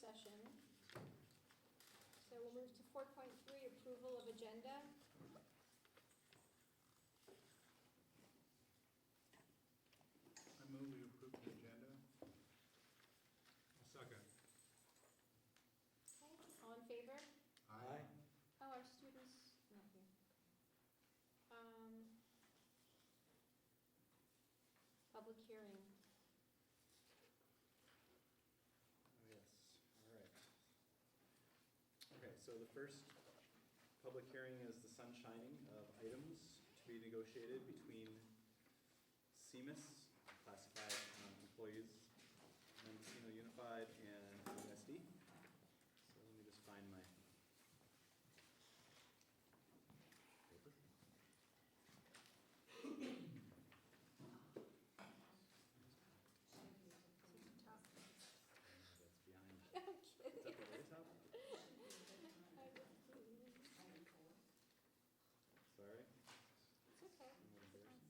session. So we'll move to 4.3, approval of agenda. I move we approve the agenda. A second. Okay, all in favor? Aye. Oh, our students, not here. Public hearing. Oh, yes, all right. Okay, so the first public hearing is the sunshining of items to be negotiated between CMIS, classified employees, Mendocino Unified, and USD. So let me just find my paper. Top. That's behind. I'm It's kidding. at the very top? Sorry. It's okay. I'm embarrassing.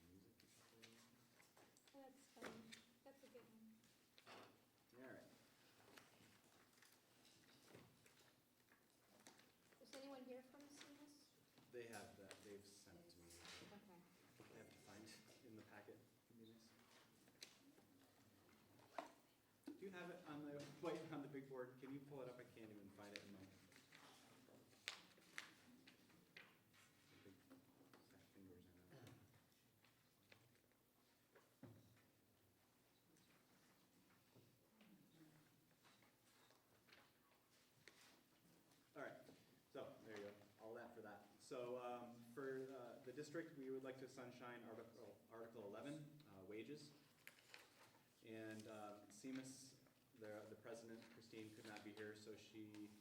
Music is playing. That's fine. That's a good one. All right. Is anyone here from CMS? They have that. They've sent it to me. Okay. I have to find it in the packet. Give me this. Do you have it on the white on the big board? Can you pull it up? I can't even find it in my big fat fingers. I know. All right, so there you go, all that for that. So for the district, we would like to sunshine Article 11, wages. And CMIS, the president, Christine, could not be here, so she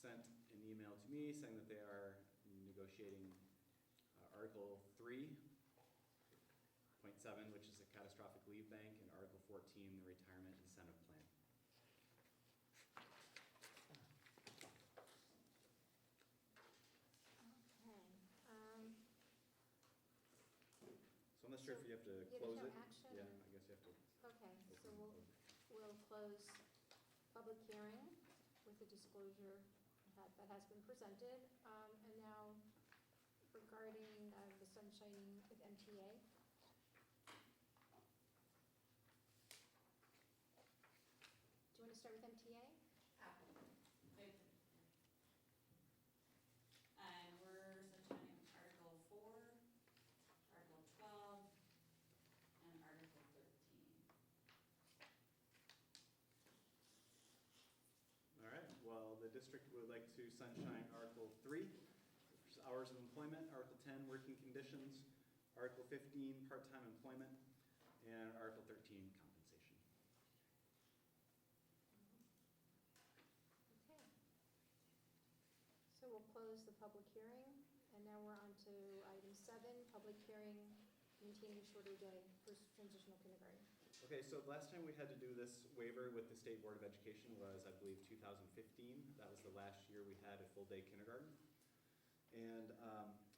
sent an email to me saying that they are negotiating Article 3.7, which is the catastrophic leave bank, and Article 14, the retirement incentive plan. Okay. So I'm not sure if you have to Yeah, there's close no it. action. Yeah, I guess you have to. Okay, so open. we'll close public hearing with the disclosure that has been presented. And now regarding the sunshining with MTA. Do you want to start with MTA? And we're sunshining Article 4, Article 12, and Article 13. All right, well, the district would like to sunshine Article 3, which is hours of employment, Article 10, working conditions, Article 15, part-time employment, and Article 13, compensation. Okay. So we'll close the public hearing, and now we're on to item 7, public hearing, maintaining shorter day for transitional kindergarten. Okay, so the last time we had to do this waiver with the State Board of Education was, I believe, 2015. That was the last year we had a full-day kindergarten. And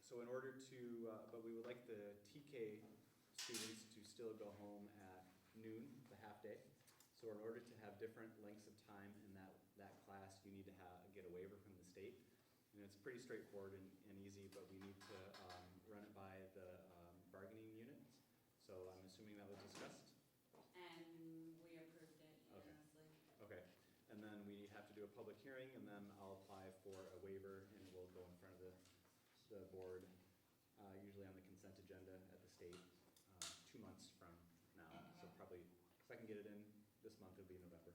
so in order to, but we would like the TK students to still go home at noon, the half day. So in order to have different lengths of time in that class, you need to get a waiver from the state. And it's pretty straightforward and easy, but we need to run it by the bargaining units. So I'm assuming that was discussed? And we approved it unanimously. Okay, and then we have to do a public hearing, and then I'll apply for a waiver, and we'll go in front of the board, usually on the consent agenda at the state, 2 months from now. So probably, if I can get it in this month, it'll be November.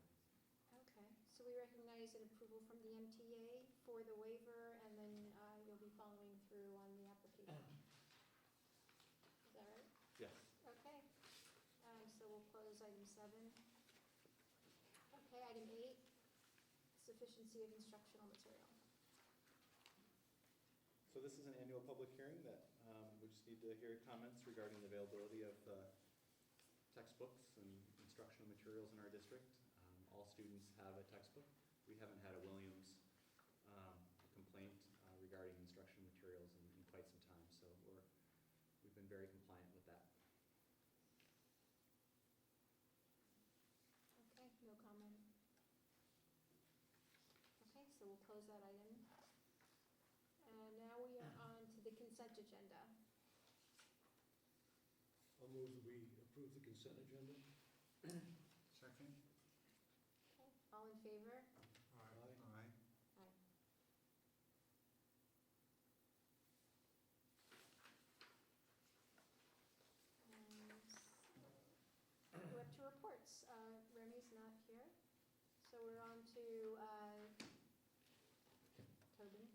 Okay, so we recognize an approval from the MTA for the waiver, and then you'll be following through on the application. Is that right? Yes. Okay, so we'll close item 7. Okay, item 8, sufficiency of instructional material. So this is an annual public hearing that we just need to hear comments regarding the availability of textbooks and instructional materials in our district. All students have a textbook. We haven't had a Williams complaint regarding instructional materials in quite some time, so we're been very compliant with that. Okay, no comment. Okay, so we'll close that item. And now we are on to the consent agenda. I'll move that we approve the consent agenda. Second? Okay, all in favor? Aye. Aye. Aye. And we're up to reports. Remy's not here, so we're on to Tobin.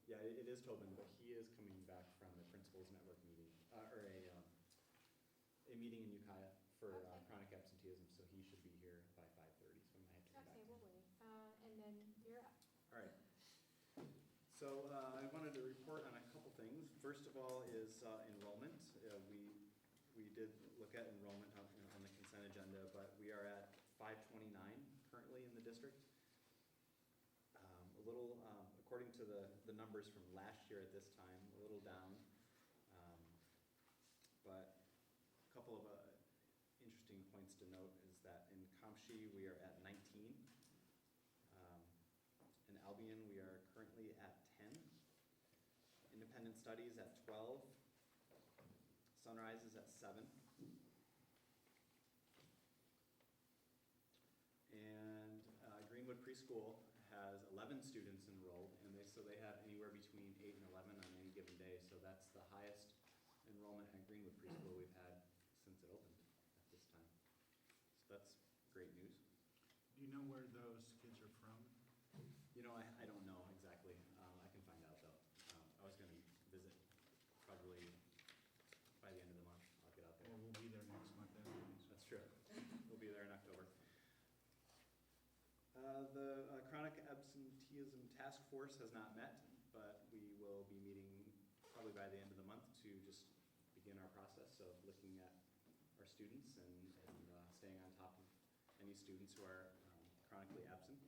Yeah, it is Tobin, but he is coming back from a principals network meeting, or a meeting in Ukiah for Okay. chronic absenteeism, so he should be here by 5:30, so I might have to come back. Okay, we'll wait. And then you're up. All right. So I wanted to report on a couple things. First of all is enrollment. We did look at enrollment on the consent agenda, but we are at 529 currently in the district. According to the numbers from last year at this time, a little down. But a couple of interesting points to note is that in Kamshi, we are at 19. In Albion, we are currently at 10. Independent Studies at 12. Sunrise is at 7. And Greenwood Preschool has 11 students enrolled, and so they have anywhere between 8 and 11 on any given day, so that's the highest enrollment at Greenwood Preschool we've had since it opened at this time. So that's great news. Do you know where those kids are from? You know, I don't know exactly. I can find out though. I was gonna visit probably by the end of the month. I'll get out there. Well, we'll be there next month anyways. That's true. We'll be there in October. The chronic absenteeism task force has not met, but we will be meeting probably by the end of the month to just begin our process of looking at our students and staying on top of any students who are chronically absent.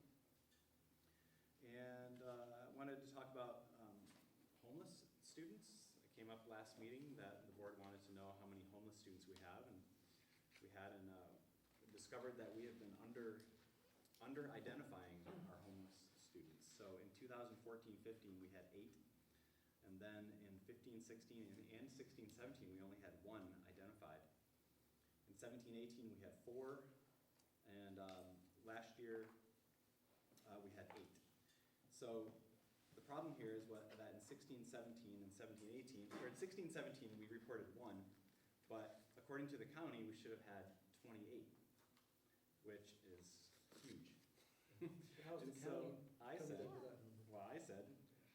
And I wanted to talk about homeless students. It came up last meeting that the board wanted to know how many homeless students we have, and we had discovered that we have been under-identifying our homeless students. So in 2014-15, we had 8, and then in 15-16 and 16-17, we only had 1 identified. In 17-18, we had 4, and last year we had 8. So the problem here is that in 16-17 and 17-18, or in 16-17, we reported 1, but according to the county, we should have had 28, which is huge. How's the And so county I coming said, up with that number? well, I said,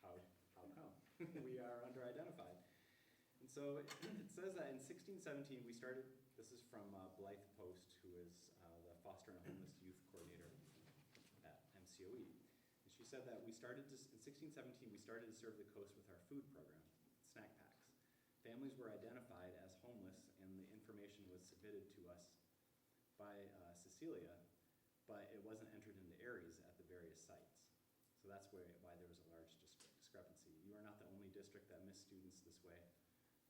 how come? We are under-identified. And so it says that in 16-17, we started, this is from Blythe Post, who is the Foster and Homeless Youth Coordinator at MCOE. And she said that in 16-17, we started to serve the coast with our food program, snack packs. Families were identified as homeless, and the information was submitted to us by Cecilia, but it wasn't entered into ARIES at the various sites. So that's why there was a large discrepancy. You are not the only district that missed students this way.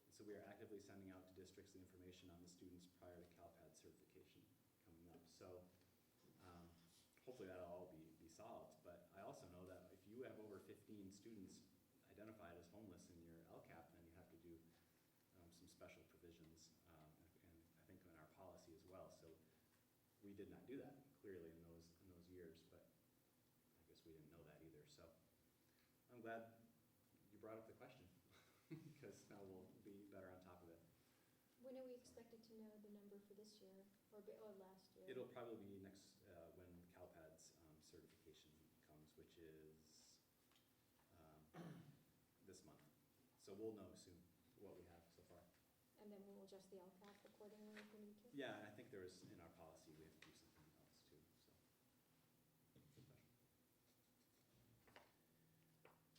And so we are actively sending out to districts the information on the students prior to CalPAD certification coming up. So hopefully that'll all be solved. But I also know that if you have over 15 students identified as homeless in your LCAP, then you have to do some special provisions, and I think in our policy as well. So we did not do that clearly in those years, but I guess we didn't know that either. So I'm glad you brought up the question because now we'll be better on top of it. When are we expected to know the number for this year or last year? It'll probably be next when CalPAD's certification comes, which is this month. So we'll know soon what we have so far. And then we'll adjust the LCAP accordingly if we need to? Yeah, and I think there was, in our policy, we have to do something else too, so. Good question.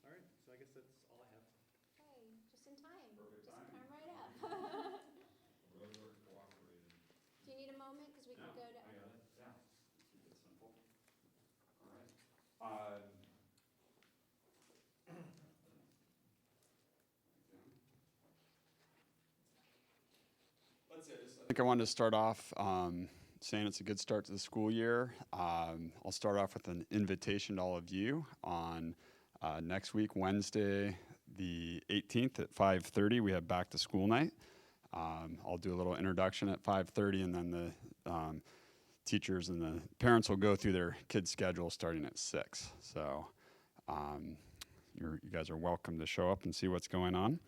All right, so I guess that's all I have. Okay, just in time. Perfect Just timing. come right up. Really work cooperated. Do you need a moment? Because we can go to. I got it, yeah. Keep it simple. All right. I think I wanted to start off saying it's a good start to the school year. I'll start off with an invitation to all of you on next week, Wednesday, the 18th at 5:30. We have back to school night. I'll do a little introduction at 5:30, and then the teachers and the parents will go through their kids' schedule starting at 6. So you guys are welcome to show up and see what's going on.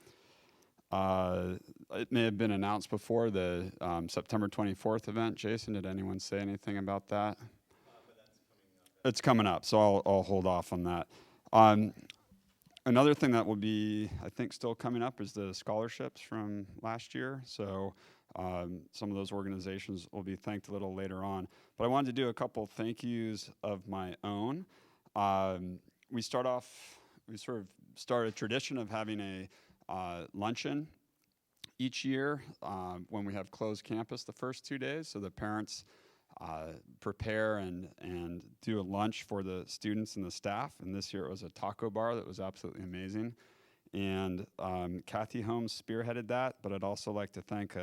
It may have been announced before, the September 24th event. Jason, did anyone say anything about that? But that's coming up. It's coming up, so I'll hold off on that. Another thing that will be, I think, still coming up is the scholarships from last year. So some of those organizations will be thanked a little later on. But I wanted to do a couple thank yous of my own. We sort of started a tradition of having a luncheon each year when we have closed campus the first 2 days. So the parents prepare and do a lunch for the students and the staff. And this year it was a taco bar that was absolutely amazing. And Kathy Holmes spearheaded that, but I'd also like to thank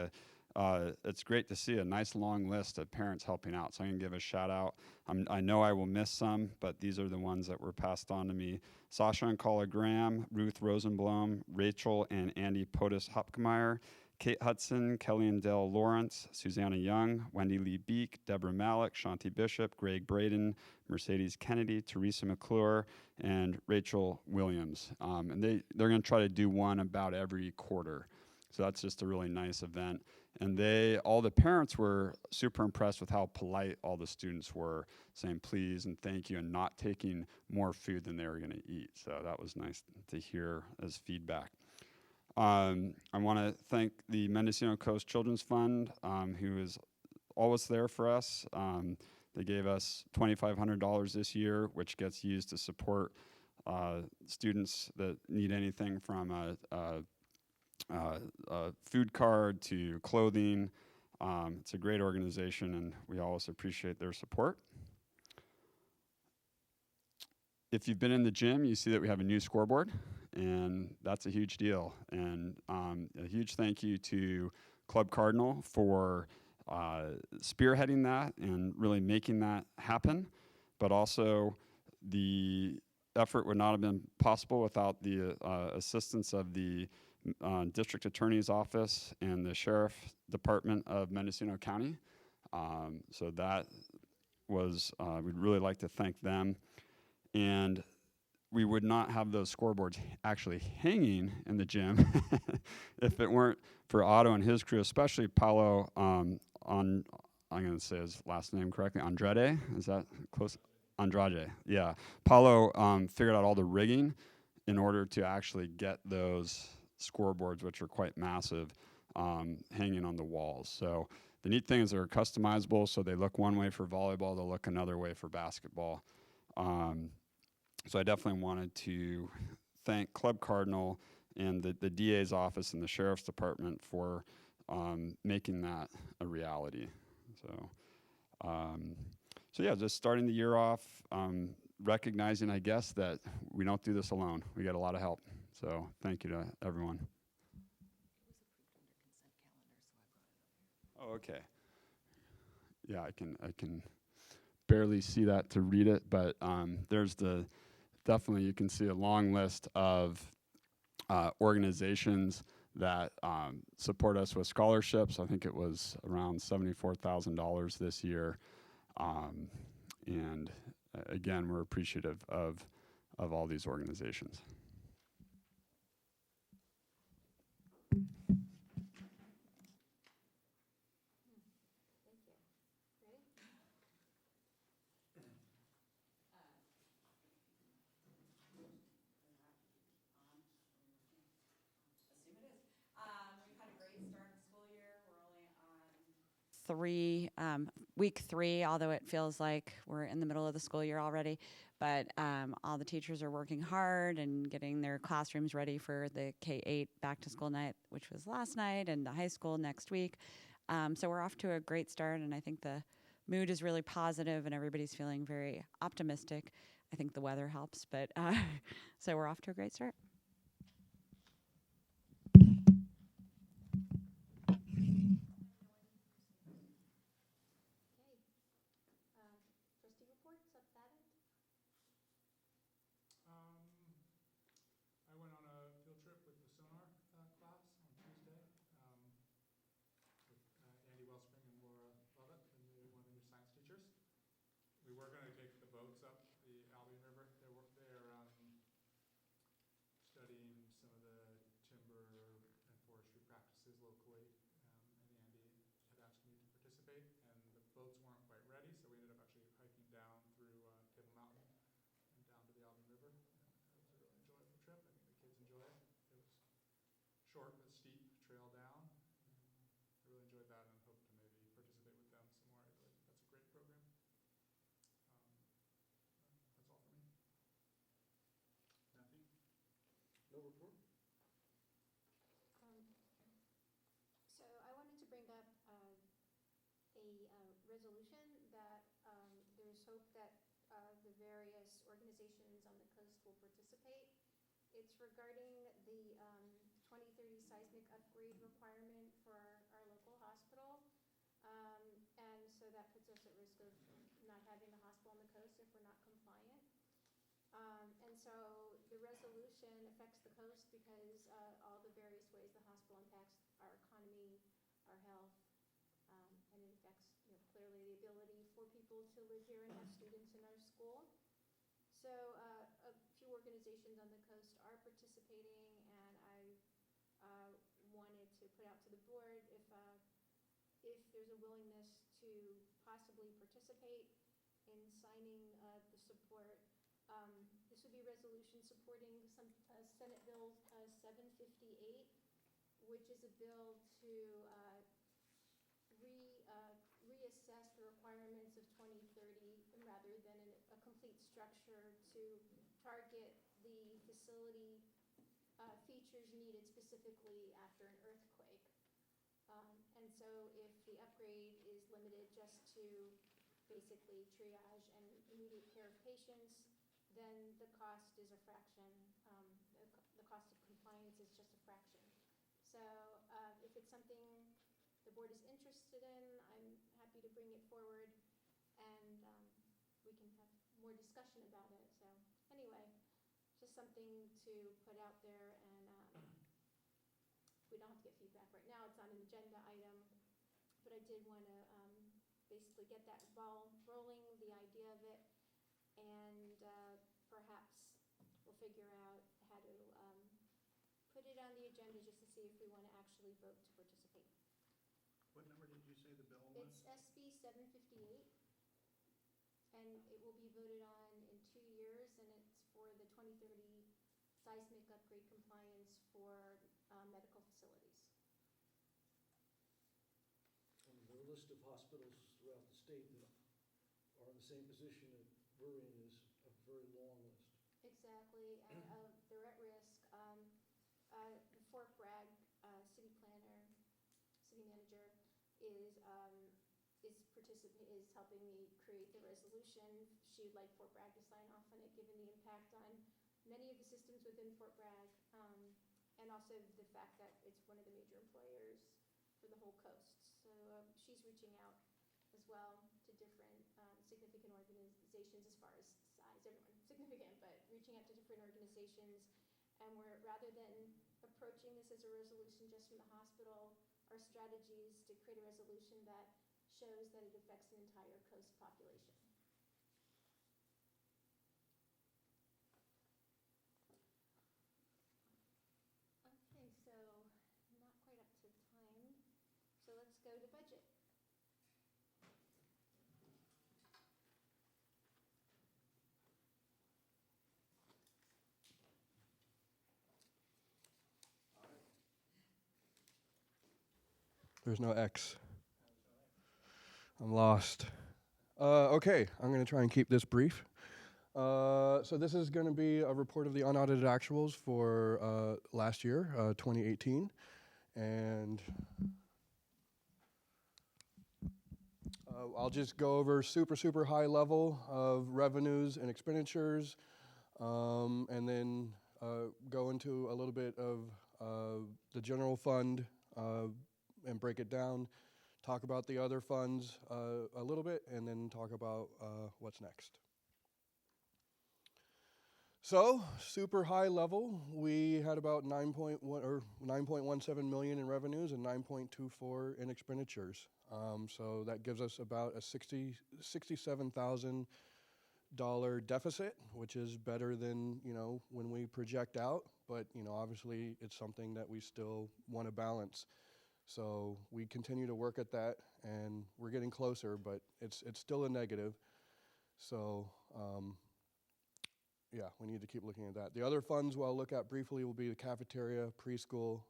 it's great to see a nice long list of parents helping out. So I can give a shout out. I know I will miss some, but these are the ones that were passed on to me. Sasha and Carla Graham, Ruth Rosenblum, Rachel and Andy Potus Hopkemeyer, Kate Hudson, Kelly and Dale Lawrence, Susanna Young, Wendy Lee Beek, Deborah Malik, Shanti Bishop, Greg Braden, Mercedes Kennedy, Teresa McClure, and Rachel Williams. And they're going to try to do one about every quarter. So that's just a really nice event. And all the parents were super impressed with how polite all the students were, saying please and thank you and not taking more food than they were going to eat. So that was nice to hear as feedback. I want to thank the Mendocino Coast Children's Fund, who is always there for us. They gave us $2,500 this year, which gets used to support students that need anything from a food card to clothing. It's a great organization, and we always appreciate their support. If you've been in the gym, you see that we have a new scoreboard, and that's a huge deal. And a huge thank you to Club Cardinal for spearheading that and really making that happen. But also, the effort would not have been possible without the assistance of the District Attorney's Office and the Sheriff Department of Mendocino County. So that was, we'd really like to thank them. And we would not have those scoreboards actually hanging in the gym if it weren't for Otto and his crew, especially Paolo, I'm going to say his last name correctly, Andrade, is that close? Andrade, yeah. Paolo figured out all the rigging in order to actually get those scoreboards, which are quite massive, hanging on the walls. So the neat thing is they're customizable, so they look one way for volleyball, they'll look another way for basketball. So I definitely wanted to thank Club Cardinal and the DA's office and the Sheriff's Department for making that a reality. So yeah, just starting the year off, recognizing, I guess, that we don't do this alone. We get a lot of help. So thank you to everyone. Oh, okay. Yeah, I can barely see that to read it, but there's definitely you can see a long list of organizations that support us with scholarships. I think it was around $74,000 this year, and again, we're appreciative of all these organizations. Week 3, although it feels like we're in the middle of the school year already. But all the teachers are working hard and getting their classrooms ready for the K-8 back to school night, which was last night, and the high school next week. So we're off to a great start, and I think the mood is really positive and everybody's feeling very optimistic. I think the weather helps, but so we're off to a great start. boats weren't quite ready, so we ended up actually hiking down through Table Mountain and down to the Albany River. And it was a really enjoyable trip. I think the kids enjoy it. It was short but steep trail down. I really enjoyed that and hope to maybe participate with them some more. I really think that's a great program. That's all for me. Nothing? No report? So I wanted to bring up a resolution that there's hope that the various organizations on the coast will participate. It's regarding the 2030 seismic upgrade requirement for our local hospital. And so that puts us at risk of not having a hospital on the coast if we're not compliant. And so the resolution affects the coast because all the various ways the hospital impacts our economy, our health, and it affects, clearly the ability for people to live here and have students in our school. So a few organizations on the coast are participating, and I wanted to put out to the board if there's a willingness to possibly participate in signing the support. This would be a resolution supporting some Senate Bill 758, which is a bill to reassess the requirements of 2030 rather than a complete structure to target the facility features needed specifically after an earthquake. And so if the upgrade is limited just to basically triage and immediate care of patients, then the cost is a fraction. The cost of compliance is just a fraction. So if it's something the board is interested in, I'm happy to bring it forward, and we can have more discussion about it. So anyway, just something to put out there, and we don't have to get feedback right now. It's not an agenda item, but I did want to basically get that ball rolling, the idea of it, and perhaps we'll figure out how to put it on the agenda just to see if we want to actually vote to participate. What number did you say the bill was? It's SB 758, and it will be voted on in 2 years, and it's for the 2030 seismic upgrade compliance for medical facilities. And there are a list of hospitals throughout the state that are in the same position that we're in, is a very long list. Exactly, and they're at risk. The Fort Bragg city planner, city manager is helping me create the resolution. She would like Fort Bragg to sign off on it, given the impact on many of the systems within Fort Bragg, and also the fact that it's one of the major employers for the whole coast. So she's reaching out as well to different significant organizations as far as size. Everyone significant, but reaching out to different organizations. And we're, rather than approaching this as a resolution just from the hospital, our strategy is to create a resolution that shows that it affects the entire coast population. Okay, so not quite up to time. So let's go to budget. There's no X. I'm lost. Okay, I'm going to try and keep this brief. So this is going to be a report of the unaudited actuals for last year, 2018. And I'll just go over super high level of revenues and expenditures, and then go into a little bit of the general fund and break it down, talk about the other funds a little bit, and then talk about what's next. So, super high level, we had about 9.17 million in revenues and 9.24 in expenditures. So that gives us about a $67,000 deficit, which is better than, when we project out, but, obviously it's something that we still want to balance. So we continue to work at that, and we're getting closer, but it's still a negative. So yeah, we need to keep looking at that. The other funds we'll look at briefly will be the cafeteria, preschool,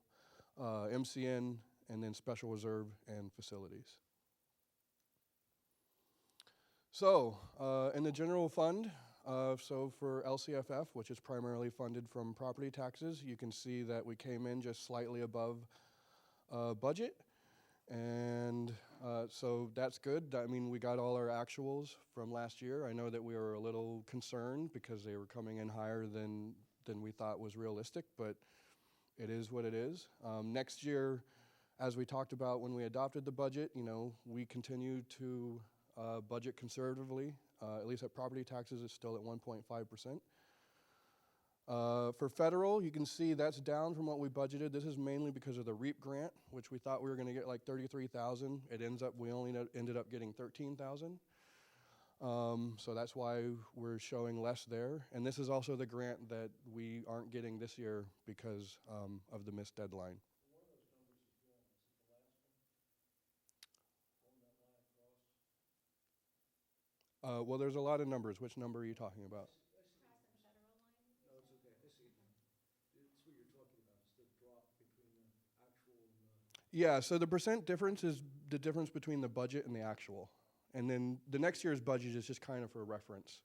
MCN, and then special reserve and facilities. So in the general fund, so for LCFF, which is primarily funded from property taxes, you can see that we came in just slightly above budget. And so that's good. I mean, we got all our actuals from last year. I know that we were a little concerned because they were coming in higher than we thought was realistic, but it is what it is. Next year, as we talked about when we adopted the budget, you know, we continue to budget conservatively. At least at property taxes, it's still at 1.5%. For federal, you can see that's down from what we budgeted. This is mainly because of the REAP grant, which we thought we were going to get like 33,000. It ends up, we only ended up getting 13,000. So that's why we're showing less there. And this is also the grant that we aren't getting this year because of the missed deadline. Well, there's a lot of numbers. Which number are you talking about? No, it's okay. I see it now. It's what you're talking about. It's the drop between the actual and the... Yeah, so the percent difference is the difference between the budget and the actual. And then the next year's budget is just kind of for reference.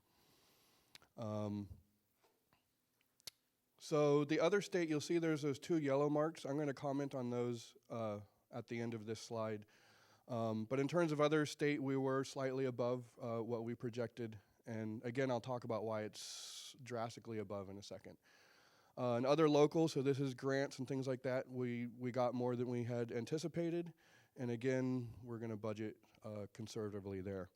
So the other state, you'll see there's those two yellow marks. I'm going to comment on those at the end of this slide. But in terms of other state, we were slightly above what we projected. And again, I'll talk about why it's drastically above in a second. And other local, so this is grants and things like that, we got more than we had anticipated. And again, we're going to budget conservatively there.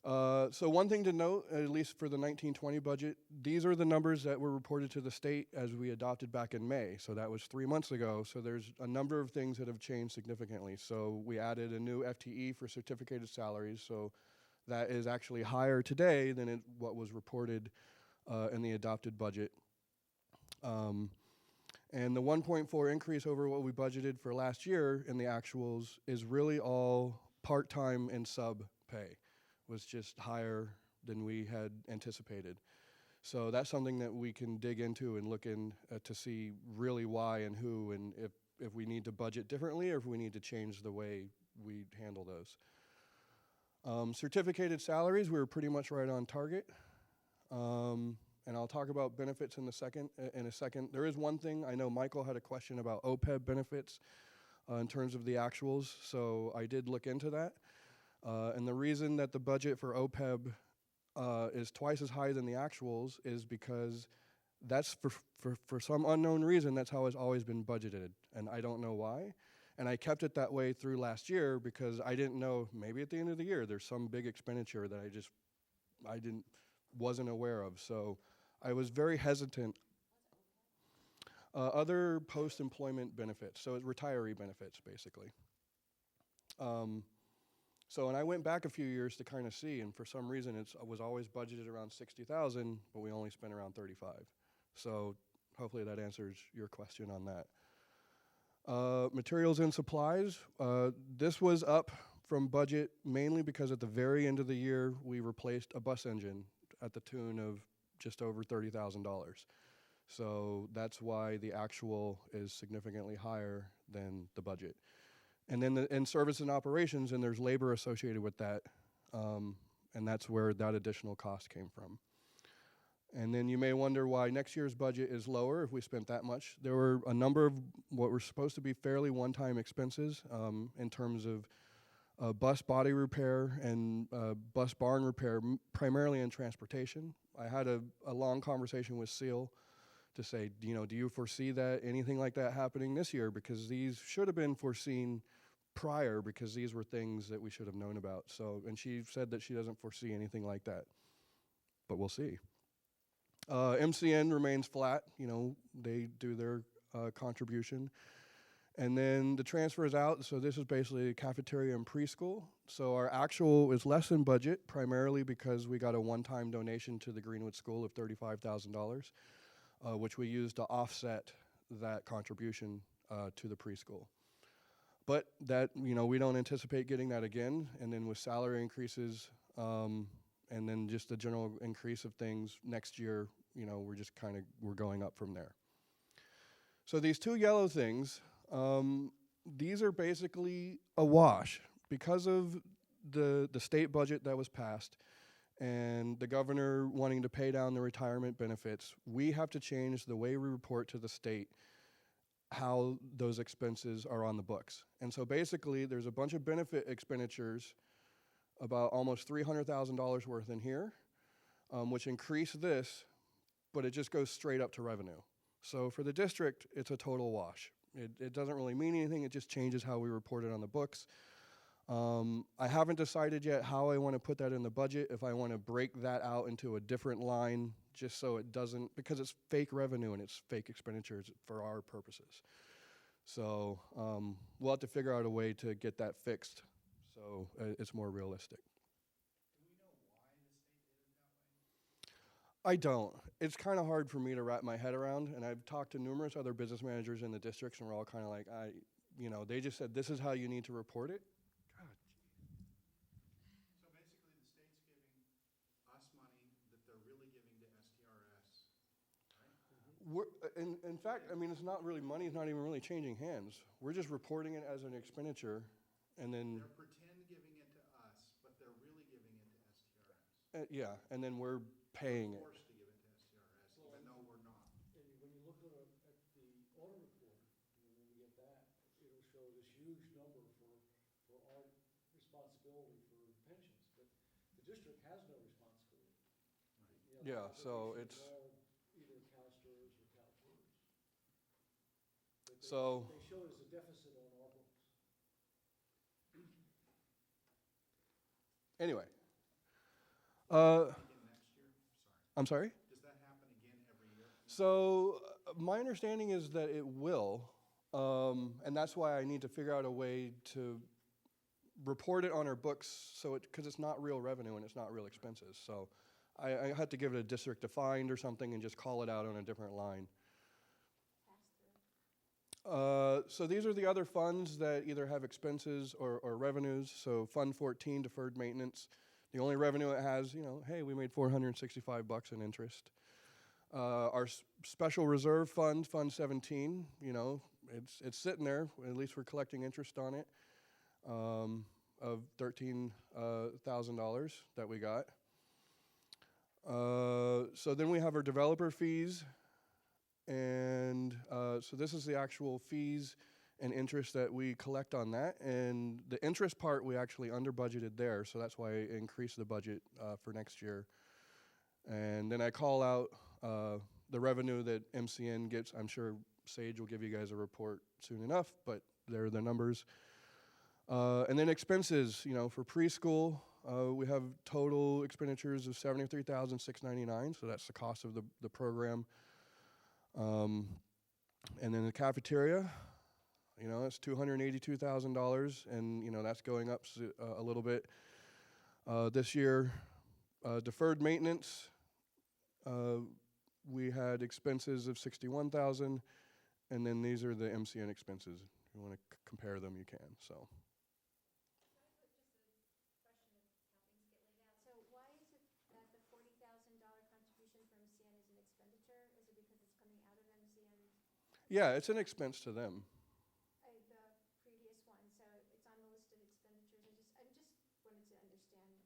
So one thing to note, at least for the 1920 budget, these are the numbers that were reported to the state as we adopted back in May. So that was 3 months ago. So there's a number of things that have changed significantly. So we added a new FTE for certificated salaries. So that is actually higher today than what was reported in the adopted budget. And the 1.4 increase over what we budgeted for last year in the actuals is really all part-time and sub pay. Was just higher than we had anticipated. So that's something that we can dig into and look in to see really why and who, and if we need to budget differently or if we need to change the way we handle those. Certificated salaries, we were pretty much right on target. And I'll talk about benefits in a second. There is one thing, I know Michael had a question about OPEB benefits in terms of the actuals, so I did look into that. And the reason that the budget for OPEB is twice as high than the actuals is because that's for some unknown reason, that's how it's always been budgeted. And I don't know why. And I kept it that way through last year because I didn't know, maybe at the end of the year, there's some big expenditure that I wasn't aware of. So I was very hesitant. Other post-employment benefits, so it's retiree benefits, basically. So, and I went back a few years to kind of see, and for some reason it was always budgeted around 60,000, but we only spent around 35. So hopefully that answers your question on that. Materials and supplies, this was up from budget mainly because at the very end of the year we replaced a bus engine at the tune of just over $30,000. So that's why the actual is significantly higher than the budget. And then in service and operations, and there's labor associated with that, and that's where that additional cost came from. And then you may wonder why next year's budget is lower if we spent that much. There were a number of what were supposed to be fairly one-time expenses in terms of bus body repair and bus barn repair, primarily in transportation. I had a long conversation with SEAL to say, do you foresee that anything like that happening this year? Because these should have been foreseen prior, because these were things that we should have known about. So, and she said that she doesn't foresee anything like that, but we'll see. MCN remains flat. They do their contribution. And then the transfers out, so this is basically cafeteria and preschool. So our actual is less than budget, primarily because we got a one-time donation to the Greenwood School of $35,000. Which we used to offset that contribution to the preschool. But that, we don't anticipate getting that again. And then with salary increases, and then just the general increase of things next year, we're just we're going up from there. So these two yellow things, these are basically a wash. Because of the state budget that was passed and the governor wanting to pay down the retirement benefits, we have to change the way we report to the state how those expenses are on the books. And so basically, there's a bunch of benefit expenditures, about almost $300,000 worth in here, which increase this, but it just goes straight up to revenue. So for the district, it's a total wash. It doesn't really mean anything, it just changes how we report it on the books. I haven't decided yet how I want to put that in the budget, if I want to break that out into a different line, just so it doesn't, because it's fake revenue and it's fake expenditures for our purposes. So we'll have to figure out a way to get that fixed so it's more realistic. Do we know why the state did it that way? I don't. It's kind of hard for me to wrap my head around, and I've talked to numerous other business managers in the districts, and we're all kind of like, they just said, this is how you need to report it. So basically, the state's giving us money that they're really giving to STRS, right? In fact, it's not really money. It's not even really changing hands. We're just reporting it as an expenditure, and then They're pretend giving it to us, but they're really giving it to STRS. yeah, and then we're paying it. We're forced to give it to STRS, even though we're not. And when you look at the audit report, when we get that, it'll show this huge number for our responsibility for pensions, but the district has no responsibility. Yeah, so the it's all either CalSTRS or CalPERS. But So- they show it as a deficit on our books. anyway. Again next year? Sorry. I'm sorry? Does that happen again every year? So my understanding is that it will, and that's why I need to figure out a way to report it on our books, so because it's not real revenue and it's not real expenses. So I had to give it a district defined or something and just call it out on a different line. So these are the other funds that either have expenses or revenues. So Fund 14, deferred maintenance. The only revenue it has, hey, we made $465 in interest. Our special reserve fund, Fund 17, it's sitting there. At least we're collecting interest on it, of $13,000 that we got. So then we have our developer fees. And so this is the actual fees and interest that we collect on that. And the interest part, we actually under budgeted there. So that's why I increased the budget for next year. And then I call out the revenue that MCN gets. I'm sure Sage will give you guys a report soon enough, but there are the numbers. And then expenses, for preschool, we have total expenditures of $73,699. So that's the cost of the program. And then the cafeteria, it's $282,000, and that's going up a little bit this year. Deferred maintenance, we had expenses of $61,000, and then these are the MCN expenses. If you want to compare them, you can. So. So why is it that the $40,000 contribution for MCN is an expenditure? Is it because it's coming out of MCN's? Yeah, it's an expense to them. The previous one, so it's on the list of expenditures. I just wanted to understand.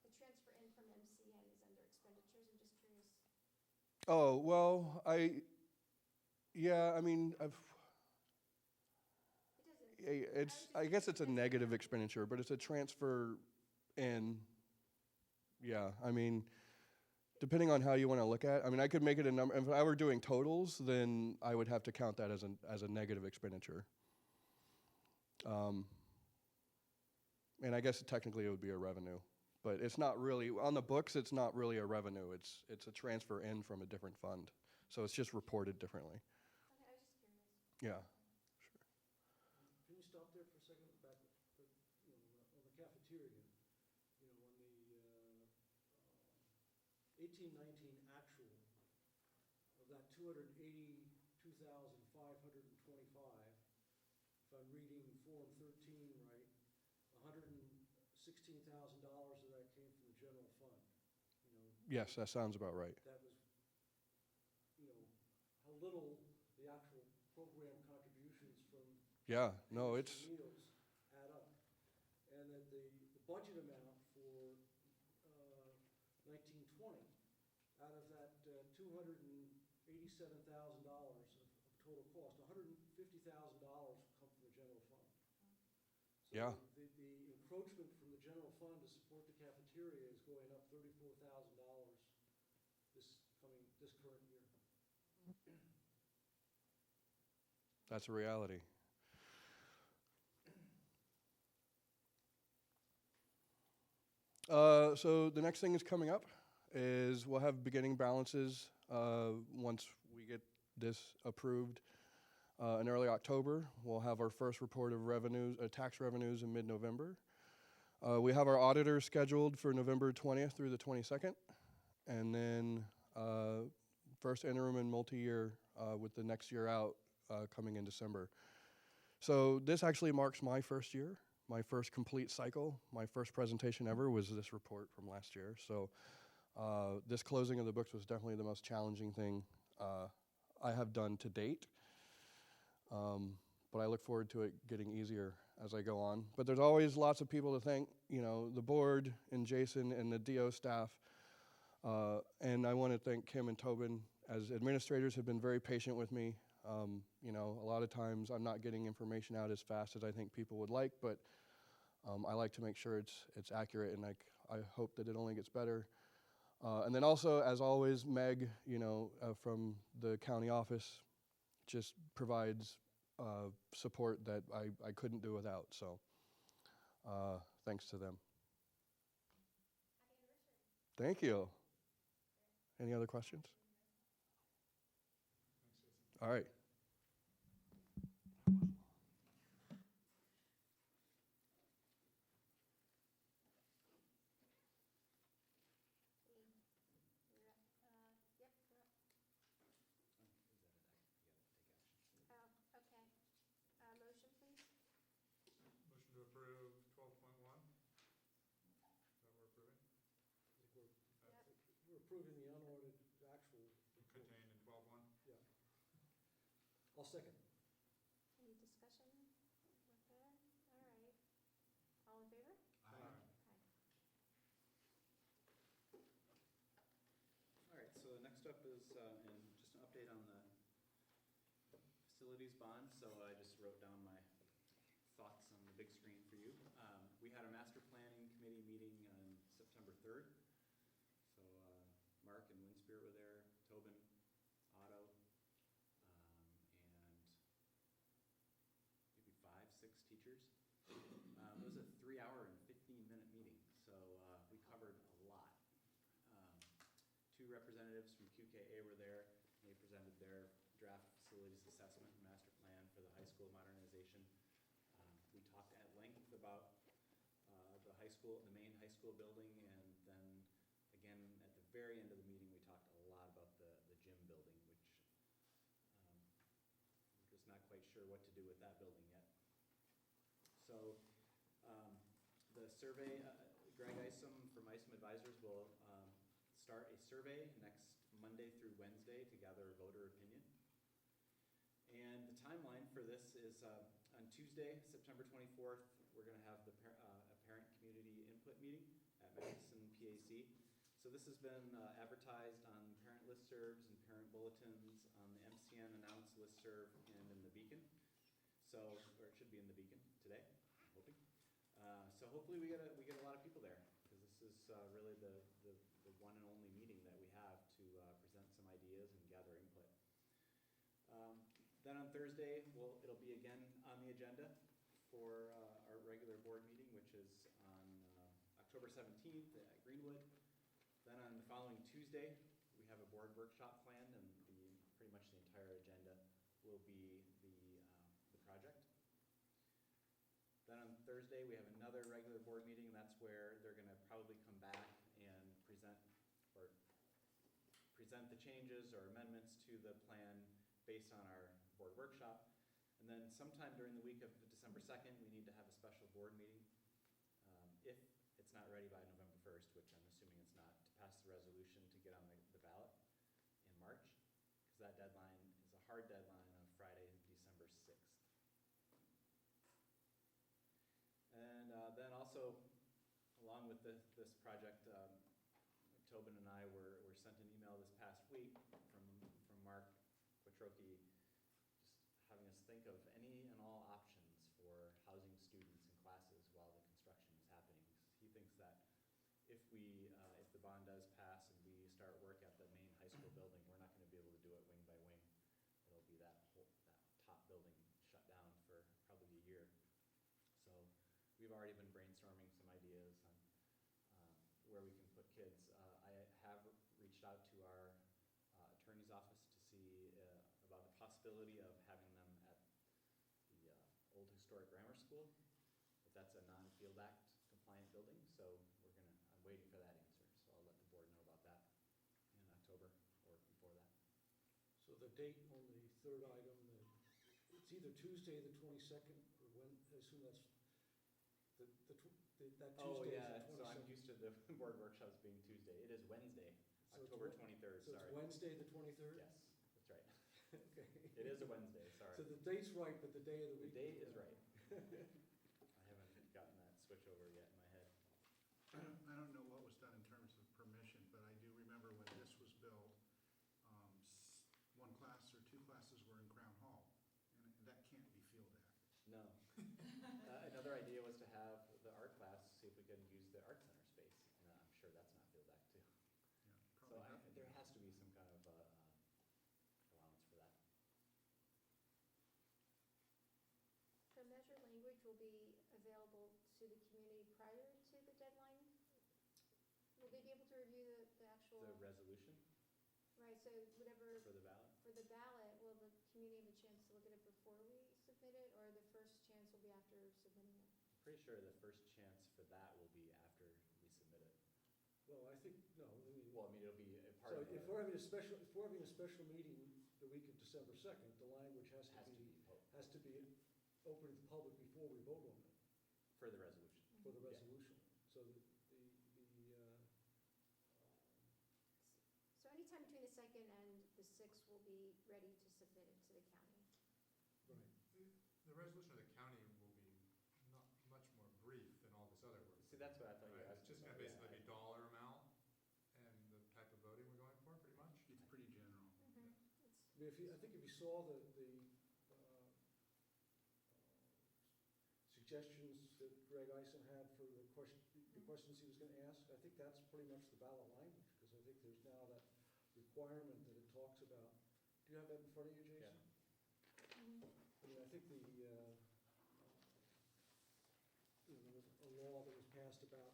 The transfer in from MCN is under expenditures. I'm just curious. Oh, well, It doesn't. I guess it's a negative expenditure, but it's a transfer in. Yeah, depending on how you want to look at it. I could make it a number. If I were doing totals, then I would have to count that as a negative expenditure. And I guess technically it would be a revenue, but it's not really on the books. It's not really a revenue. It's a transfer in from a different fund, so it's just reported differently. Okay, I was just curious. Yeah. Can you stop there for a second? Back, on the cafeteria, on the 18-19 actual of that 282,525, if I'm reading Form 13 right, $116,000 of that came from the general fund. You know, Yes, that sounds about right. that was, you know, how little the actual program contributions from Yeah, no, Meals it's, on Wheels add up. And that the budget amount for 1920, out of that $287,000 of total cost, $150,000 will come from the general fund. So Yeah. the encroachment from the general fund to support the cafeteria is going up $34,000 this current year. that's a reality. So the next thing is coming up is we'll have beginning balances once we get this approved in early October. We'll have our first report of revenues, tax revenues in mid-November. We have our auditor scheduled for November 20th through the 22nd, and then first interim and multi-year with the next year out coming in December. So this actually marks my first year, my first complete cycle. My first presentation ever was this report from last year. So this closing of the books was definitely the most challenging thing I have done to date. But I look forward to it getting easier as I go on. But there's always lots of people to thank, you know, the board and Jason and the DO staff. And I want to thank Kim and Tobin as administrators have been very patient with me. You know, a lot of times I'm not getting information out as fast as I think people would like, but I like to make sure it's accurate, and I hope that it only gets better. And then also, as always, Meg, you know, from the county office, just provides support that I couldn't do without. So thanks to them. Thank you. Any other questions? All right. Yep, you're up. Oh, okay. Motion, please? Motion to approve 12.1. Is that what we're approving? I think we're approving the unaudited actual report. Contained in 12.1? Yeah. I'll second. Any discussion with that? All right. All in favor? Aye. Okay. All right, so next up is just an update on the facilities bond. So I just wrote down my thoughts on the big screen for you. We had a master planning committee meeting on September 3rd. So Mark and Winspirit were there, Tobin, Otto, and maybe 5, 6 teachers. It was a 3-hour and 15-minute meeting, so we covered a lot. 2 representatives from QKA were there. They presented their draft facilities assessment and master plan for the high school modernization. We talked at length about the high school, the main high school building, and then again at the very end of the meeting we talked a lot about the gym building, which we're just not quite sure what to do with that building yet. So the survey, Greg Isom from Isom Advisors will start a survey next Monday through Wednesday to gather voter opinion. And the timeline for this is on Tuesday, September 24th, we're going to have a parent community input meeting at Madison PAC. So this has been advertised on parent listservs and parent bulletins, on the MCN announced listserv, and in the Beacon. So, or it should be in the Beacon today, I'm hoping. So hopefully we get a lot of people there, because this is really the one and only meeting that we have to present some ideas and gather input. Then on Thursday, it'll be again on the agenda for our regular board meeting, which is on October 17th at Greenwood. Then on the following Tuesday, we have a board workshop planned, and pretty much the entire agenda will be the project. Then on Thursday, we have another regular board meeting, and that's where they're going to probably come back and present the changes or amendments to the plan based on our board workshop. And And then sometime during the week of December 2nd, we need to have a special board meeting. If it's not ready by November 1st, which I'm assuming it's not, to pass the resolution to get on the ballot in March, because that deadline is a hard deadline on Friday, December 6th. And then also, along with this project, Tobin and I were sent an email this past week from Mark Quattrocchi, just having us think of any and all options for housing students in classes while the construction is happening. He thinks that if the bond does pass and we start work at the main high school building, we're not going to be able to do it wing by wing. It'll be that top building shut down for probably a year. So we've already been brainstorming some ideas on where we can put kids. I have reached out to our attorney's office to see about the possibility of having them at the old historic grammar school, but that's a non-Field Act compliant building, so I'm waiting for that answer. So I'll let the board know about that in October or before that. So the date on the third item, it's either Tuesday the 22nd or when, I assume that's that Oh, Tuesday yeah, is the so I'm 22nd. used to the board workshops being Tuesday. It is Wednesday, So it's October Wed- 23rd, So sorry. it's Wednesday the 23rd? Yes, that's right. Okay. It is a Wednesday, sorry. So the date's right, but the day of the The week. date is right. I haven't gotten that switch over yet in my head. I don't know what was done in terms of permission, but I do remember when this was built, one class or two classes were in Crown Hall, and that can't be Field Act. No. Another idea was to have the art class, see if we could use the art center space. And I'm sure that's not Field Act too. Yeah, So probably not. there has to be some kind of allowance for that. The measure language will be available to the community prior to the deadline? Will they be able to review the actual? The resolution Right, so whatever, for the ballot? for the ballot, will the community have a chance to look at it before we submit it, or the first chance will be after submitting it? Pretty sure the first chance for that will be after we submit it. Well, I think, no, I mean. Well, I mean, it'll be a part So of the. if we're having a special meeting the week of December 2nd, the language has to be open to the public before we vote on it, For the resolution. for the Yeah. resolution. So So anytime between the 2nd and the 6th, we'll be ready to submit it to the county. right. The resolution of the county will be not much more brief than all this other work. See, that's what I thought you were Right, it's asking just about. gonna Yeah, basically be dollar amount and the type of voting we're going for, pretty much. It's pretty general. Mm-hmm. I mean, I think if you saw the suggestions that Greg Eisen had for the questions he was gonna ask, I think that's pretty much the ballot language, because I think there's now that requirement that it talks about. Do you have that in front of you, Jason? Mhm. I mean, I think there was a law that was passed about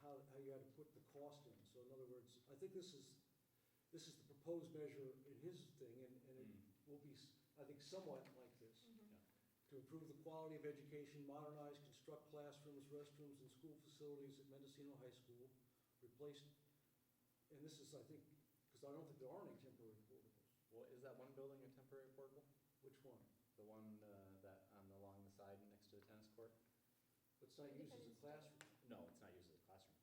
how you had to put the cost in. So in other words, I think this is the proposed measure in his thing, and it will be, I think, somewhat like this. Mhm. To improve the quality of education, modernize, construct classrooms, restrooms, and school facilities at Mendocino High School, replace, and this is, I think, because I don't think there are any temporary portables. Well, is that one building a temporary portable? Which one? The one that along the side next to the tennis court? It's not used as a classroom, No, it's not used as a classroom,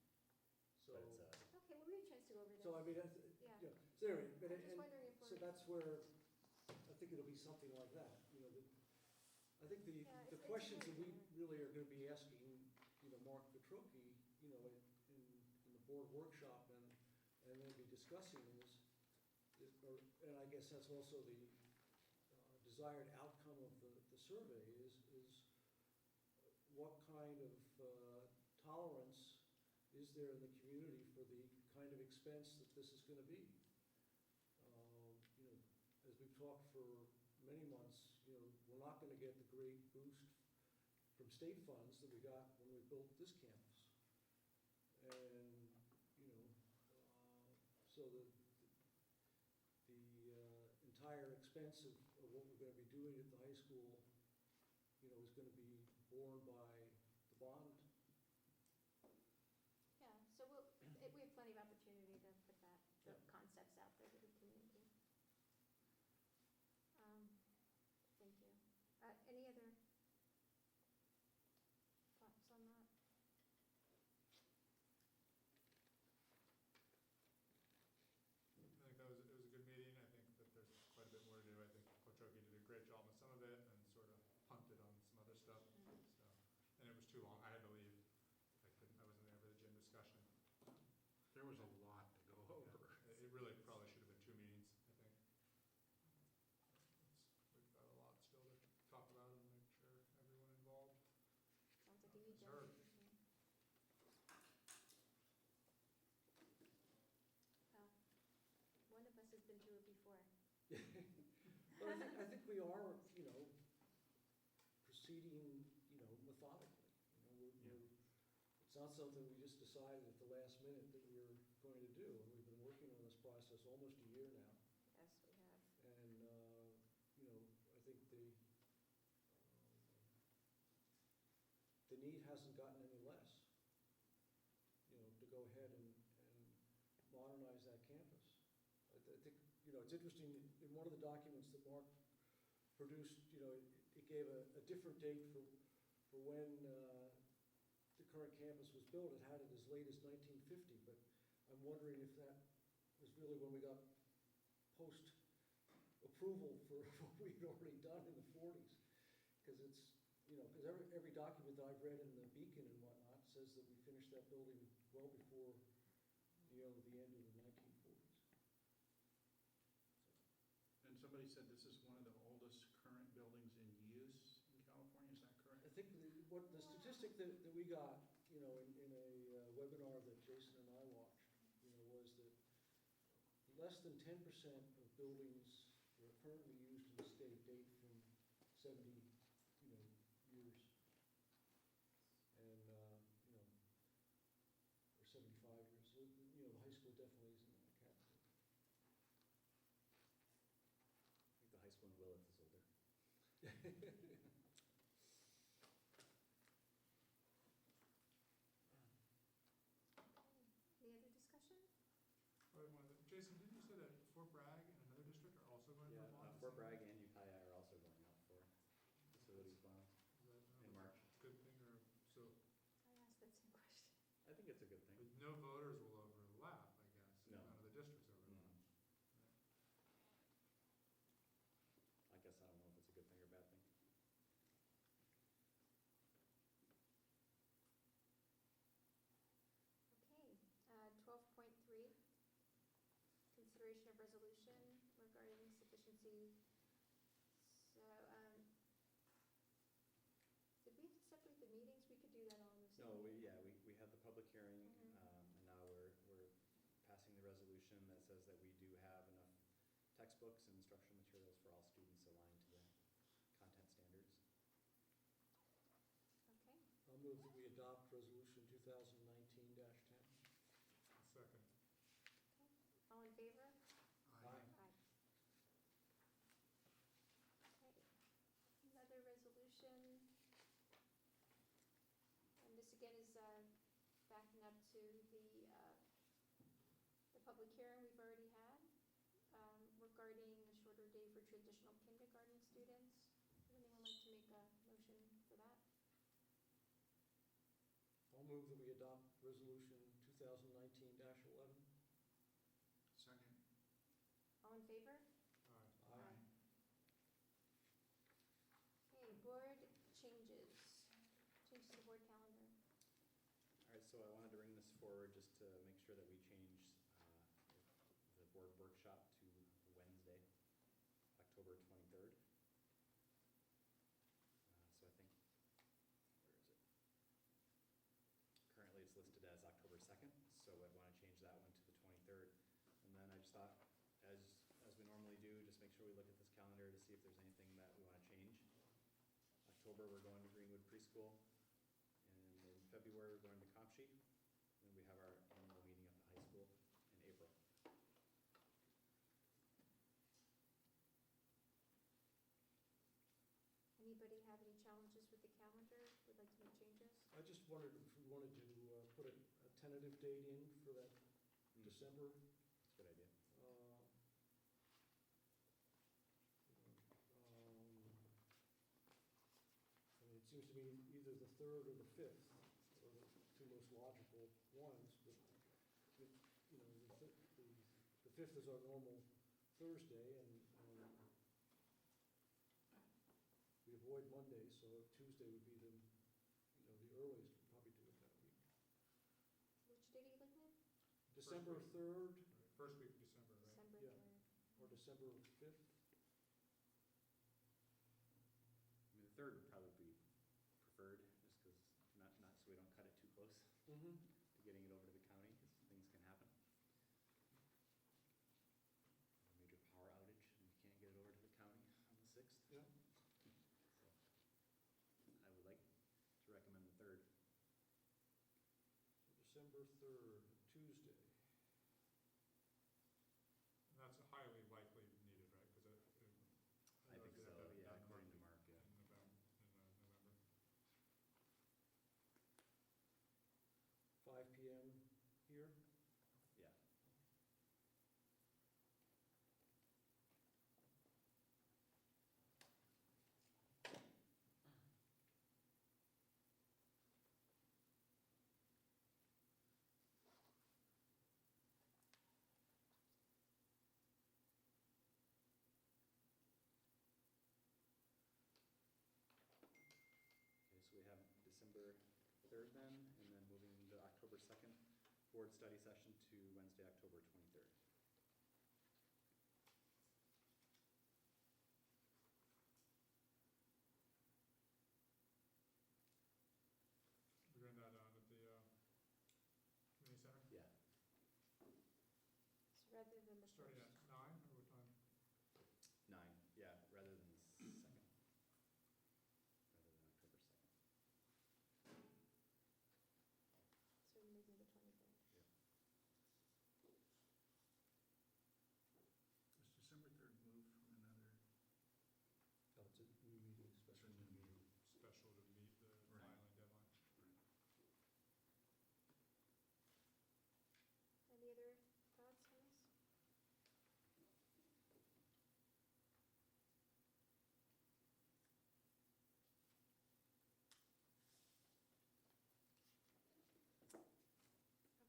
so. but it's a. Okay, well, we have a chance to go over this. So I mean, that's, Yeah. yeah, so anyway, but, I'm just wondering if so we're. that's where, I think it'll be something like that, I think Yeah, the it's questions that we important. really are gonna be asking, Mark Petrocchi, in the board workshop and then be discussing and I guess that's also the desired outcome of the survey is what kind of tolerance is there in the community for the kind of expense that this is gonna be? As we've talked for many months, we're not gonna get the great boost from state funds that we got when we built this campus. And, so the entire expense of what we're gonna be doing at the high school, is gonna be borne by the bond. Yeah, so we have plenty of opportunity to put those concepts out there to the community. stuff, so, and it was too long, I had to leave. I wasn't there for the gym discussion. There was a lot to go over. It really probably should have been 2 meetings, I think. We've got a lot still to talk about and make sure everyone involved. Sounds like a huge Sure. effort. Well, one of us has been through it before. But I think we are, proceeding, methodically. It's not something we just decided at the last minute that we were going to do. And we've been working on this process almost a year now. Yes, we have. And, I think the need hasn't gotten any less, to go ahead and modernize that campus. I think, it's interesting, in one of the documents that Mark produced, it gave a different date for when the current campus was built. It had it as late as 1950, but I'm wondering if that was really when we got post-approval for what we'd already done in the 40s. Because every document that I've read in the Beacon and whatnot says that we finished that building well before, the end of the 1940s. And somebody said this is one of the oldest current buildings in use in California, is that correct? I think the statistic that we got, in a webinar that Jason and I watched, was that less than 10% of buildings that are currently used in the state date from 70, years. And, or 75 years. So, the high school definitely isn't in that category. I think the high school in Willits is older. Any other discussion? Jason, didn't you say that Fort Bragg and another district are also going to Yeah, move on? Fort Bragg and Ukiah are also going out for facilities bonds in March. Good thing, or, so, I asked that same question. I think it's a good thing. no voters will overlap, I guess. No. None of the districts overlap. I guess I don't know if it's a good thing or bad thing. Okay, 12.3, consideration of resolution regarding sufficiency. So, did we separate the meetings? We could do that all in the same. No, we had the public hearing, Mhm. and now we're passing the resolution that says that we do have enough textbooks and instructional materials for all students aligned to the content standards. Okay, I'll move that we adopt resolution 2019-10. Second. okay. All in favor? Aye. Aye. Okay, another resolution. And this again is backing up to the public hearing we've already had regarding a shorter day for traditional kindergarten students. Would anyone like to make a motion for that? I'll move that we adopt resolution 2019-11. Second. All in favor? Aye. Aye. Okay, board changes. Changes to the board calendar. All right, so I wanted to bring this forward just to make sure that we change the board workshop to Wednesday, October 23rd. So I think, where is it? Currently it's listed as October 2nd, so I want to change that one to the 23rd. And then I just thought, as we normally do, just make sure we look at this calendar to see if there's anything that we want to change. October, we're going to Greenwood Preschool. And in February, we're going to Compshe. And we have our annual meeting at the high school in April. Anybody have any challenges with the calendar? Would like to make changes? I just wondered if we wanted to put a tentative date in for that December. That's a good idea. It seems to me either the 3rd or the 5th are the two most logical ones, but, the 5th is our normal Thursday, and we have avoid Monday, so Tuesday would be the, the earliest, we'd probably do it that week. Which date are you looking at? December week. 3rd, Right, first week of December, right? December Yeah. 3rd. or December 5th. I mean, the third would probably be preferred, just because, not so we don't cut it too close Mm-hmm. to getting it over to the county, because things can happen. A major power outage, and you can't get it over to the county on the 6th. Yeah. So, I would like to recommend the 3rd. So December 3rd, Tuesday. And that's highly likely needed, right? Because I think so, yeah, according to Mark, yeah. In November. 5 PM here. Yeah. Okay, so we have December 3rd then, and then moving into October 2nd, board study session to Wednesday, October 23rd. We're doing that at the community center? Yeah. So rather than the Starting at first. 9, or what time? 9, yeah, rather than the 2nd. Rather than October 2nd. So we're making the 23rd. Does December 3rd move from another, Oh, it's a new meeting, it's special a new meeting. meeting? Special to meet the Right. filing deadline. Any other thoughts on this?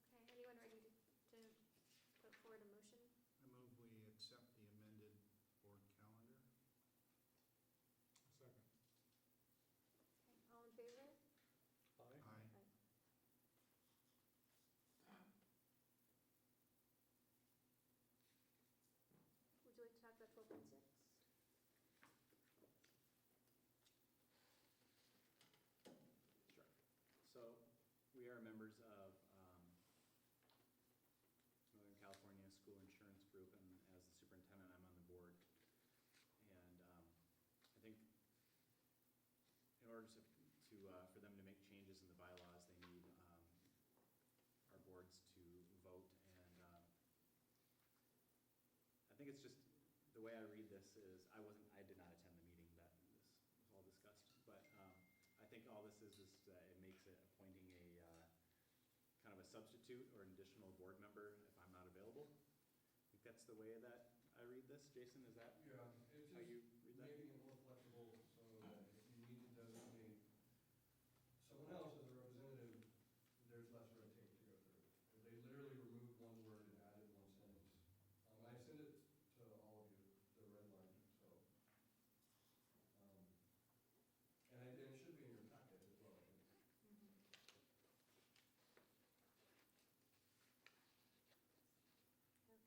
Okay, anyone ready to put forward a motion? I move we accept the amended board calendar. Second. Okay, all in favor? Aye. Aye. Would you like to talk about 12.6? Sure. So, we are members of Northern California School Insurance Group, and as the superintendent, I'm on the board. And I think in order for them to make changes in the bylaws, they need our boards to vote. And I think it's just, the way I read this is, I did not attend the meeting that this was all discussed, but I think all this is that it makes it appointing a kind of a substitute or an additional board member if I'm not available. I think that's the way that I read this. Jason, is that Yeah, it's how just you read that? making it more flexible so that if you need to designate someone else as a representative, there's less red tape to go through. They literally removed one word and added one sentence. I sent it to all of you, the red line, so. And it should be in your packet as well, I think. Okay,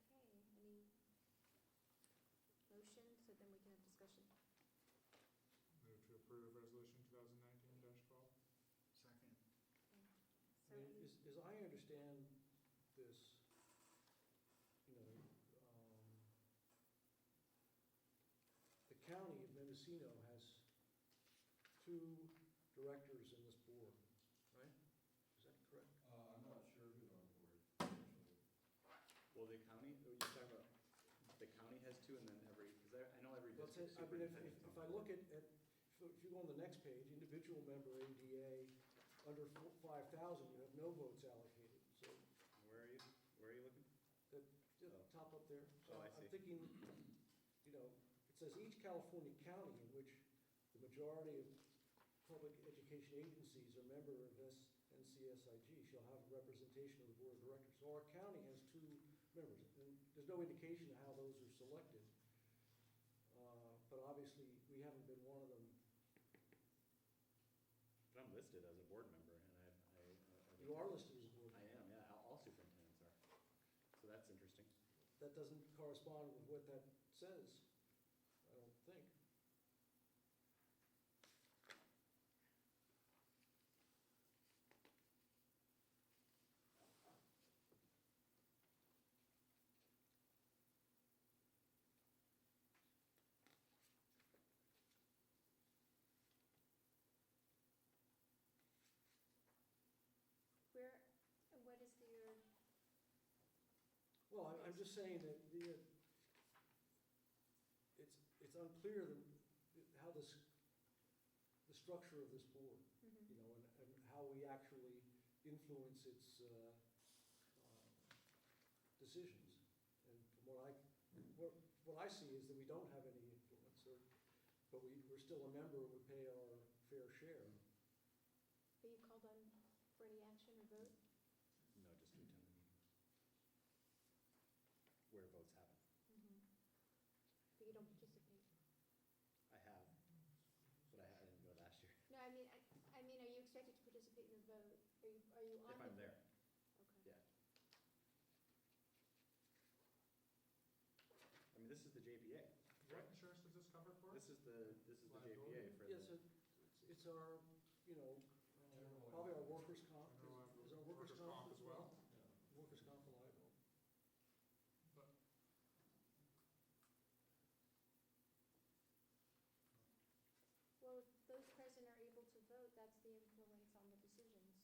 any motion, so then we can have discussion? Move to approve resolution 2019-12. Second. Okay. I So mean, any, as I understand this, the county of Mendocino has 2 directors in this board, right? Is that correct? I'm not sure who's on the board, actually. Well, the county, you're talking about, the county has 2 and then because I know every Well, district I mean, superintendent's on if the I board. look if you go on the next page, individual member ADA, under 5,000, you have no votes allocated, so Where are you? Where are you looking? just Oh. top up there. So Oh, I I'm see. thinking, it says each California county in which the majority of public education agencies are member of NCSIG shall have representation of the board of directors. So our county has 2 members, and there's no indication of how those are selected. But obviously, we haven't been one of them listed as a board member, and You are listed as a board I member. am, yeah, all superintendents are. So that's interesting. That doesn't correspond with what that says, I don't think. Where, and what is your, Well, I'm just saying that it's unclear how the structure of this board, mhm. you know, and how we actually influence its decisions. And from what I see is that we don't have any influence, but we're still a member, we pay our fair share. Are you called on for any action or vote? No, just to attend the meeting. Where votes happen. Mhm. But you don't participate? I have, but I didn't go last year. No, I mean, are you expected to participate in the vote? Are you on If the? I'm there, Okay. yeah. I mean, this is the JPA. What insurance does this cover for us? This is the Liability? JPA for Yes, the, it's our, you know, General probably our workers' comp. General Is our workers' comp as well? Yeah, workers' comp and liability. But Well, if those present are able to vote, that's the influence on the decisions.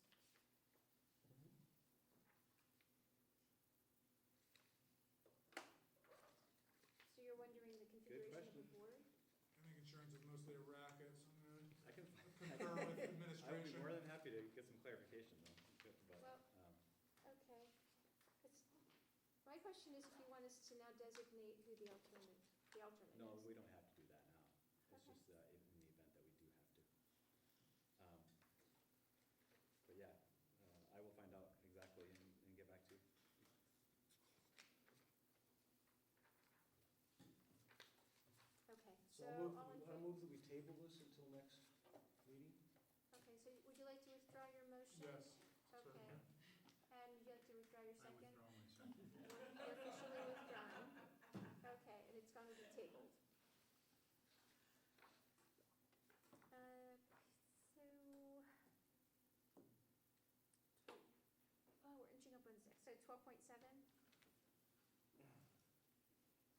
So you're wondering the configuration of the question. board? I think insurance is mostly a racket, so I'm gonna I can, concur with I would be administration. more than happy to get some clarification though, but, Well, Okay. My question is if you want us to now designate who the alternate no, is. we don't have to do that now. It's Okay. just, in the event that we do have to. But yeah, I will find out exactly and get back to you. Okay, So so I'll all in I favor? move that we table this until next meeting. Okay, so would you like to withdraw your motion? Yes. Okay. Second. And would you like to withdraw your I second? withdraw my second. You're officially withdrawn. Okay, and it's going to be tabled. So, we're inching up on 6. So 12.7.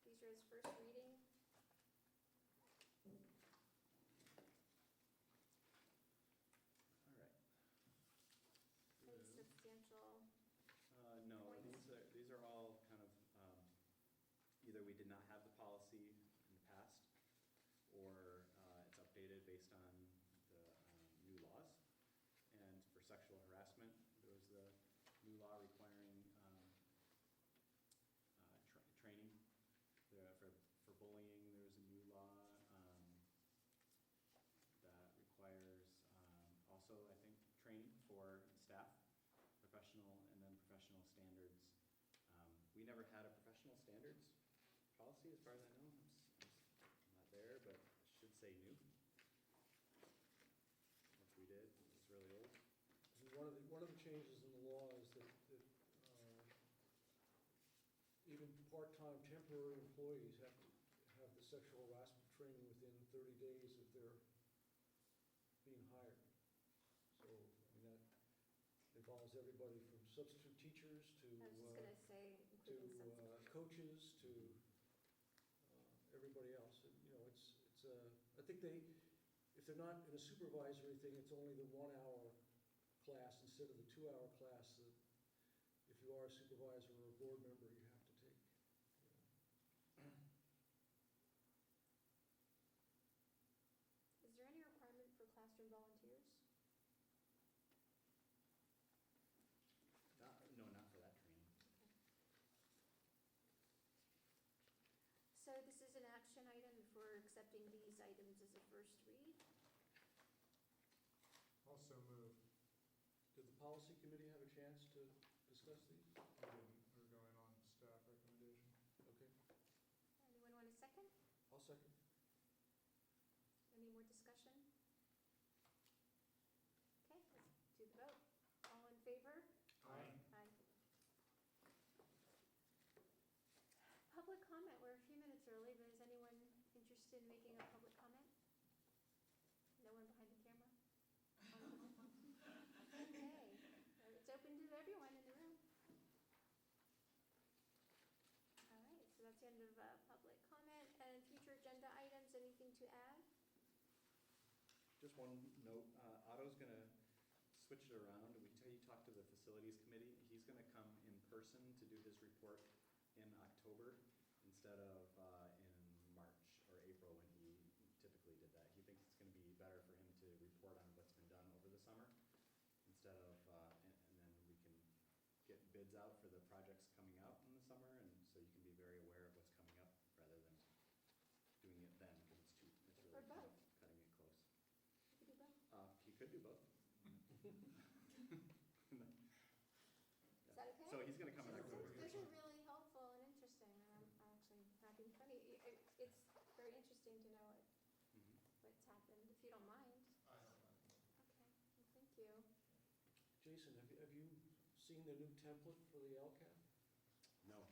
These are his first reading. All right. Any substantial, No, points? these are all kind of, either we did not have the policy in the past, or it's updated based on the new laws. And for sexual harassment, there was the new law requiring training. For bullying, there's a new law that requires also, I think, training for staff, professional standards. We never had a professional standards policy, as far as I know. I'm not there, but it should say new. If we did, it's really old. One of the changes in the law is that even part-time temporary employees have to have the sexual harassment training within 30 days if they're being hired. So, I mean, that involves everybody from substitute teachers to I was just going to say, including substitute. coaches to everybody else. And, you know, I think if they're not in a supervisory thing, it's only the 1 hour class instead of the 2 hour class that if you are a supervisor or a board member, you have to take. Is there any requirement for classroom volunteers? No, not for that training. So this is an action item if we're accepting these items as a first read. Also move. Did the policy committee have a chance to discuss these? We're going on staff recommendation. Okay, Anyone want a second? I'll second. Any more discussion? Okay, public comment. We're a few minutes early, but is anyone interested in making a public comment? No one behind the camera? Okay, it's open to everyone in the room. All right, so that's the end of public comment. And future agenda items, anything to add? Just one note, Otto's gonna switch it around. He talked to the facilities committee. He's gonna come in person to do his report in October instead of in March or April when he typically did that. He thinks it's gonna be better for him to report on what's been done over the summer instead of, and then we can get bids out for the projects coming out in the summer, and so you can be very aware of what's coming up rather than doing it then, because it's really Or kind of both. cutting it close. You could do both. He could do both. Is that okay? So he's gonna come in October. Those are really helpful and interesting, and I'm actually happy, funny. It's very interesting to know Mhm. what's happened, if you don't mind. I don't know. Okay, well, thank you. Jason, have you seen the new template for the LCAP? No,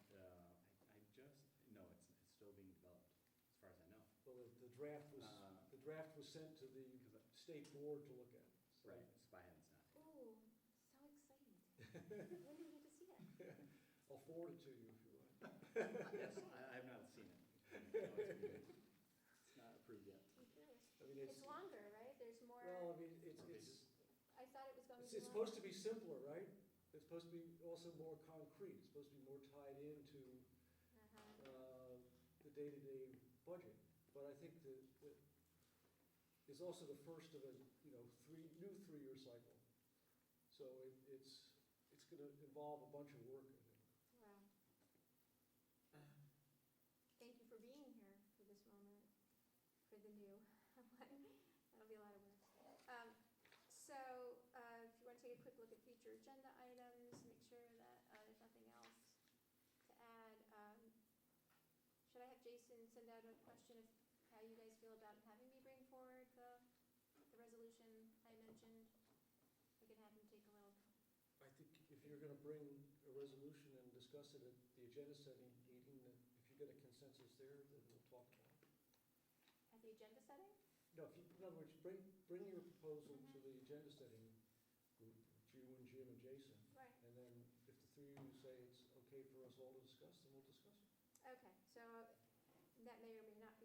no, it's still being developed, as far as I know. Well, the draft was sent to the state board to look at. So- Right, Spyhead's not. Ooh, so exciting. When do we get to see it? I'll forward it to you if you like. Yes, I have not seen it. It's not approved yet. I'm curious. I mean, It's longer, right? There's more, well, I mean, I thought it was going to be it's longer. supposed to be simpler, right? It's supposed to be also more concrete. It's supposed to be more tied into Uh-huh. the day-to-day budget. But I think that it's also the first of a, new three-year cycle. So it's gonna involve a bunch of work, I think. Wow. Thank you for being here for this moment, for the new one. That'll be a lot of work. So if you want to take a quick look at future agenda items, make sure that there's nothing else to add. Should I have Jason send out a question of how you guys feel about having me bring forward the resolution I mentioned? I can have him take a little. I think if you're gonna bring a resolution and discuss it at the agenda setting meeting, that if you get a consensus there, then we'll talk about it. At the agenda setting? No, in other words, bring your proposal to Mhm. the agenda setting group, you and Jim and Jason. Right. And then if the three of you say it's okay for us all to discuss, then we'll discuss it. Okay, so that may or may not be